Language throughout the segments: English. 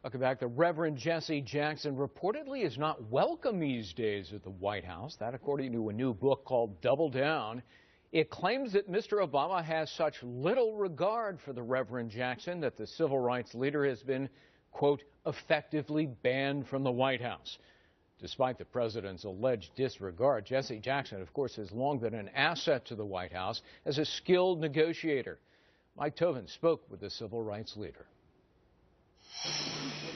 Welcome back. The Reverend Jesse Jackson reportedly is not welcome these days at the White House. That according to a new book called Double Down. It claims that Mr. Obama has such little regard for the Reverend Jackson that the civil rights leader has been, quote, effectively banned from the White House. Despite the president's alleged disregard, Jesse Jackson, of course, has long been an asset to the White House as a skilled negotiator. Mike Tobin spoke with the civil rights leader.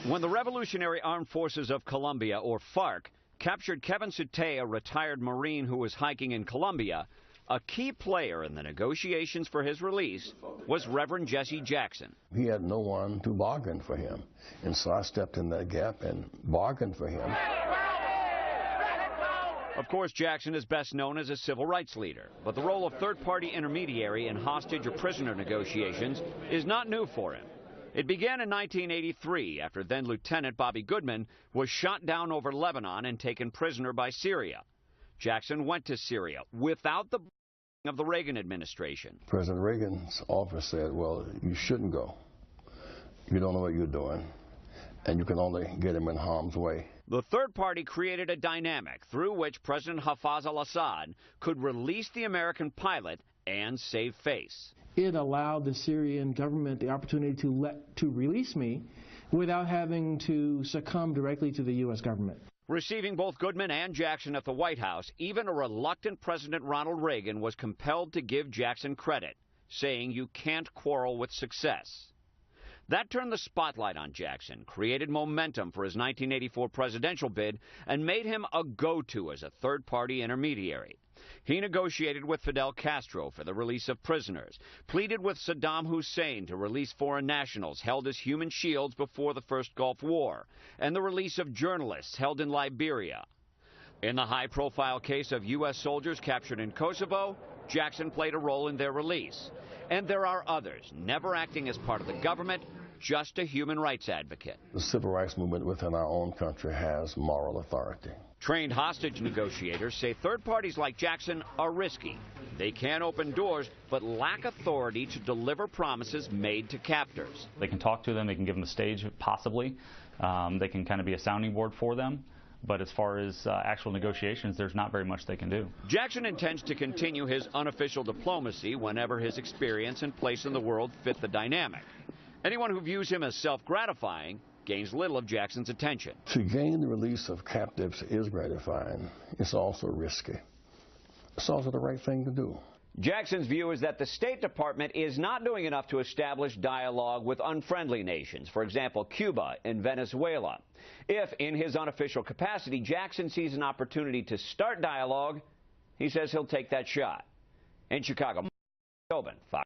When the Revolutionary Armed Forces of Colombia, or FARC, captured Kevin Sute, a retired Marine who was hiking in Colombia, a key player in the negotiations for his release was Reverend Jesse Jackson. He had no one to bargain for him, and so I stepped in that gap and bargained for him. Of course, Jackson is best known as a civil rights leader, but the role of third-party intermediary in hostage or prisoner negotiations is not new for him. It began in 1983 after then-Lieutenant Bobby Goodman was shot down over Lebanon and taken prisoner by Syria. Jackson went to Syria without the of the Reagan administration. President Reagan's office said, well, you shouldn't go. You don't know what you're doing, and you can only get him in harm's way. The third party created a dynamic through which President Hafez al-Assad could release the American pilot and save face. It allowed the Syrian government the opportunity to release me without having to succumb directly to the U.S. government. Receiving both Goodman and Jackson at the White House, even a reluctant President Ronald Reagan was compelled to give Jackson credit, saying you can't quarrel with success. That turned the spotlight on Jackson, created momentum for his 1984 presidential bid, and made him a go-to as a third-party intermediary. He negotiated with Fidel Castro for the release of prisoners, pleaded with Saddam Hussein to release foreign nationals held as human shields before the first Gulf War, and the release of journalists held in Liberia. In the high-profile case of U.S. soldiers captured in Kosovo, Jackson played a role in their release. And there are others, never acting as part of the government, just a human rights advocate. The civil rights movement within our own country has moral authority. Trained hostage negotiators say third parties like Jackson are risky. They can open doors, but lack authority to deliver promises made to captors. They can talk to them, they can give them a stage, possibly. They can kind of be a sounding board for them. But as far as actual negotiations, there's not very much they can do. Jackson intends to continue his unofficial diplomacy whenever his experience and place in the world fit the dynamic. Anyone who views him as self-gratifying gains little of Jackson's attention. To gain the release of captives is gratifying. It's also risky. It's also the right thing to do. Jackson's view is that the State Department is not doing enough to establish dialogue with unfriendly nations, for example, Cuba and Venezuela. If, in his unofficial capacity, Jackson sees an opportunity to start dialogue, he says he'll take that shot. In Chicago, Tobin, Fox.